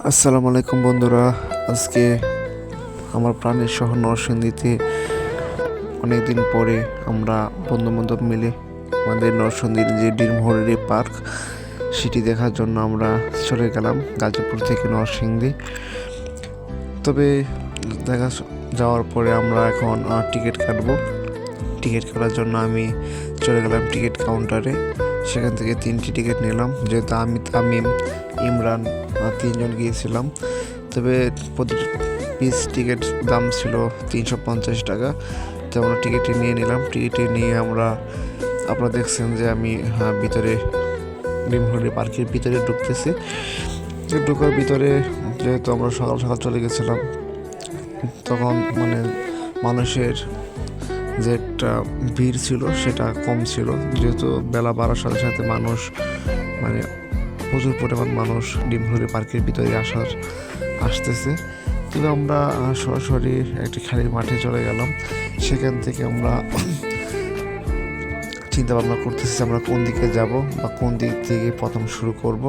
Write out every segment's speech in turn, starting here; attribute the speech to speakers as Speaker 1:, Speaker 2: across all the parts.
Speaker 1: আসসালামু আলাইকুম বন্ধুরা। আজকে আমার প্রাণের শহর নরসিংদীতে অনেকদিন পরে আমরা বন্ধুবান্ধব মিলে আমাদের নরসিংদীর যে ডিমহরের পার্ক সেটি দেখার জন্য আমরা চলে গেলাম গাজীপুর থেকে নরসিংদী। তবে দেখা যাওয়ার পরে আমরা এখন টিকিট কাটবো। টিকিট কাটার জন্য আমি চলে গেলাম টিকিট কাউন্টারে। সেখান থেকে 3টি টিকিট নিলাম, যেহেতু আমি তামিম ইমরান 3জন গিয়েছিলাম। তবে প্রতিটি পিস টিকিট দাম ছিল 350 টাকা। তো আমরা টিকিটটি নিয়ে নিলাম। টিকিটটি নিয়ে আপনারা দেখছেন যে আমি ভিতরে ডিমহলি পার্কের ভিতরে ঢুকতেছি। ঢোকার ভিতরে যেহেতু আমরা সকাল সকাল চলে গেছিলাম, তখন মানুষের যে একটা ভিড় ছিল সেটা কম ছিল। যেহেতু বেলা বাড়ার সাথে সাথে মানুষ প্রচুর পরিমাণ মানুষ ডিমহলি পার্কের ভিতরে আসতেছে। তবে আমরা সরাসরি একটি খালি মাঠে চলে গেলাম। সেখান থেকে আমরা চিন্তা ভাবনা করতেছি আমরা কোন দিকে যাব বা কোন দিক থেকে প্রথম শুরু করব।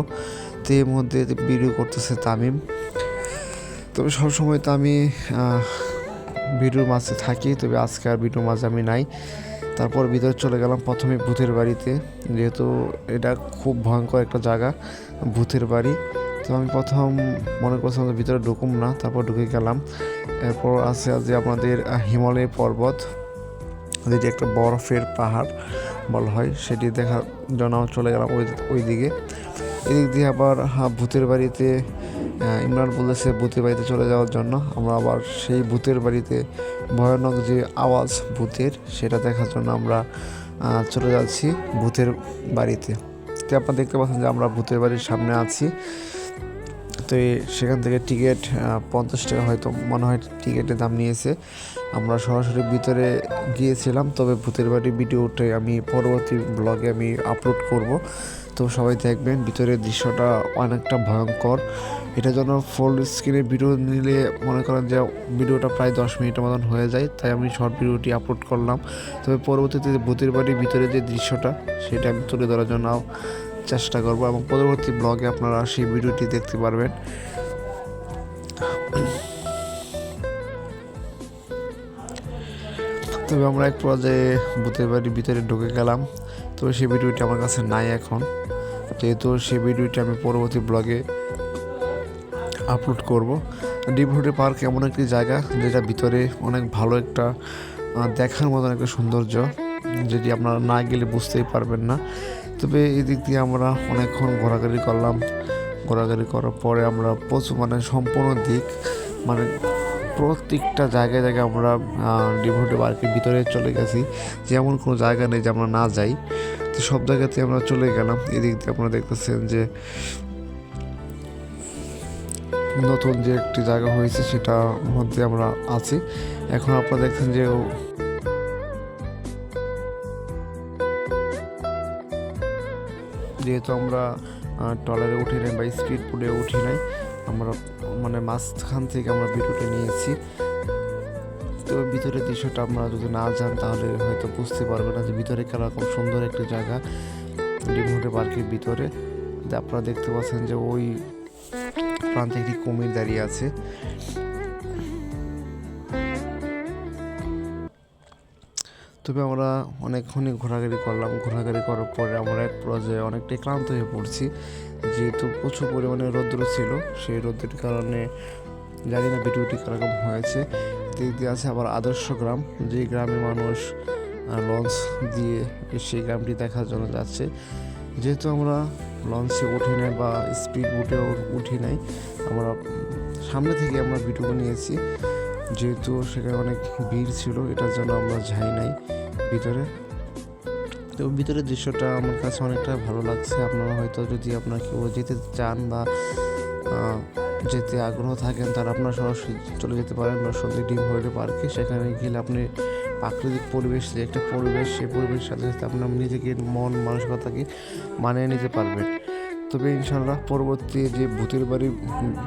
Speaker 1: তো এর মধ্যে ভিডিও করতেছে তামিম। তবে সবসময় তো আমি ভিডিওর মাঝে থাকি, তবে আজকে আর ভিডিওর মাঝে আমি নাই। তারপর ভিতরে চলে গেলাম প্রথমে ভূতের বাড়িতে, যেহেতু এটা খুব ভয়ঙ্কর একটা জায়গা, ভূতের বাড়ি। তো আমি প্রথম মনে করছিলাম যে ভিতরে ঢুকুম না, তারপর ঢুকে গেলাম। এরপর আছে যে আমাদের হিমালয় পর্বত, যেটি একটা বরফের পাহাড় বলা হয়, সেটি দেখার জন্য চলে গেলাম ওই দিকে। এদিক দিয়ে আবার ভূতের বাড়িতে ইমরান বলেছে ভূতের বাড়িতে চলে যাওয়ার জন্য। আমরা আবার সেই ভূতের বাড়িতে ভয়ানক যে আওয়াজ ভূতের, সেটা দেখার জন্য আমরা চলে যাচ্ছি ভূতের বাড়িতে। তো আপনারা দেখতে পাচ্ছেন যে আমরা ভূতের বাড়ির সামনে আছি। তো সেখান থেকে টিকিট 50 টাকা হয়তো মনে হয় টিকিটের দাম নিয়েছে। আমরা সরাসরি ভিতরে গিয়েছিলাম। তবে ভূতের বাড়ির ভিডিওটা আমি পরবর্তী ব্লগে আমি আপলোড করব, তো সবাই দেখবেন। ভিতরের দৃশ্যটা অনেকটা ভয়ঙ্কর। এটা যেন ফুল স্ক্রিনে ভিডিও নিলে মনে করেন যে ভিডিওটা প্রায় 10 মিনিটের মতন হয়ে যায়, তাই আমি শর্ট ভিডিওটি আপলোড করলাম। তবে পরবর্তীতে ভূতের বাড়ির ভিতরে যে দৃশ্যটা সেটা আমি তুলে ধরার জন্য চেষ্টা করব, এবং পরবর্তী ব্লগে আপনারা সেই ভিডিওটি দেখতে পারবেন। তবে আমরা এক পর্যায়ে ভূতের বাড়ির ভিতরে ঢুকে গেলাম। তবে সেই ভিডিওটি আমার কাছে নাই এখন, যেহেতু সেই ভিডিওটি আমি পরবর্তী ব্লগে আপলোড করব। ডিমহলি পার্ক এমন একটি জায়গা যেটা ভিতরে অনেক ভালো একটা দেখার মতন একটা সৌন্দর্য, যেটি আপনারা না গেলে বুঝতেই পারবেন না। তবে এই দিক দিয়ে আমরা অনেকক্ষণ ঘোরাঘুরি করলাম। ঘোরাঘুরি করার পরে আমরা প্রচুর সম্পূর্ণ দিক প্রত্যেকটা জায়গায় জায়গায় আমরা ডিমহলি পার্কের ভিতরে চলে গেছি। যেমন কোনো জায়গা নেই যে আমরা না যাই, তো সব জায়গাতে আমরা চলে গেলাম। এদিক দিয়ে আপনারা দেখতেছেন যে নতুন যে একটি জায়গা হয়েছে সেটার মধ্যে আমরা আছি এখন। আপনারা দেখছেন যে যেহেতু আমরা ট্রলারে উঠি নাই বা স্পিড বোটে উঠি নাই, আমরা মাঝখান থেকে আমরা ভিডিওটা নিয়েছি। তো ভিতরের দৃশ্যটা আপনারা যদি না যান তাহলে হয়তো বুঝতে পারবেন না যে ভিতরে কিরকম সুন্দর একটি জায়গা ডিমহলি পার্কের ভিতরে। আপনারা দেখতে পাচ্ছেন যে ওই প্রান্তে একটি কুমির দাঁড়িয়ে আছে। তবে আমরা অনেকক্ষণই ঘোরাঘুরি করলাম। ঘোরাঘুরি করার পরে আমরা এক পর্যায়ে অনেকটাই ক্লান্ত হয়ে পড়ছি, যেহেতু প্রচুর পরিমাণে রৌদ্র ছিল। সেই রৌদ্রের কারণে জানি না ভিডিওটি কীরকম হয়েছে। দিক দিয়ে আছে আবার আদর্শ গ্রাম, যে গ্রামে মানুষ লঞ্চ দিয়ে সেই গ্রামটি দেখার জন্য যাচ্ছে। যেহেতু আমরা লঞ্চে উঠি নাই বা স্পিড বোটেও উঠি নাই, আমরা সামনে থেকে আমরা ভিডিও নিয়েছি। যেহেতু সেখানে অনেক ভিড় ছিল, এটার জন্য আমরা যাই নাই ভিতরে। তো ভিতরের দৃশ্যটা আমার কাছে অনেকটা ভালো লাগছে। আপনারা হয়তো যদি আপনারা কেউ যেতে চান বা যেতে আগ্রহ থাকেন, তারা আপনারা সরাসরি চলে যেতে পারেন নরসিংদী ডিমহলি পার্কে। সেখানে গেলে আপনি প্রাকৃতিক পরিবেশ, যে একটা পরিবেশ, সেই পরিবেশের সাথে সাথে আপনার নিজেকে মন মানসিকতাকে মানিয়ে নিতে পারবেন। তবে ইনশাল্লাহ পরবর্তী যে ভূতের বাড়ির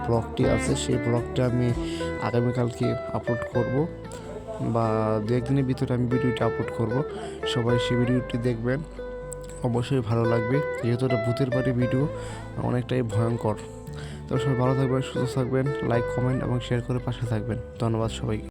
Speaker 1: ব্লগটি আছে সেই ব্লগটা আমি আগামীকালকে আপলোড করব, বা দু একদিনের ভিতরে আমি ভিডিওটি আপলোড করব। সবাই সেই ভিডিওটি দেখবেন, অবশ্যই ভালো লাগবে। যেহেতু এটা ভূতের বাড়ি ভিডিও, অনেকটাই ভয়ঙ্কর। তো সবাই ভালো থাকবেন, সুস্থ থাকবেন, লাইক, কমেন্ট এবং শেয়ার করে পাশে থাকবেন। ধন্যবাদ সবাইকে।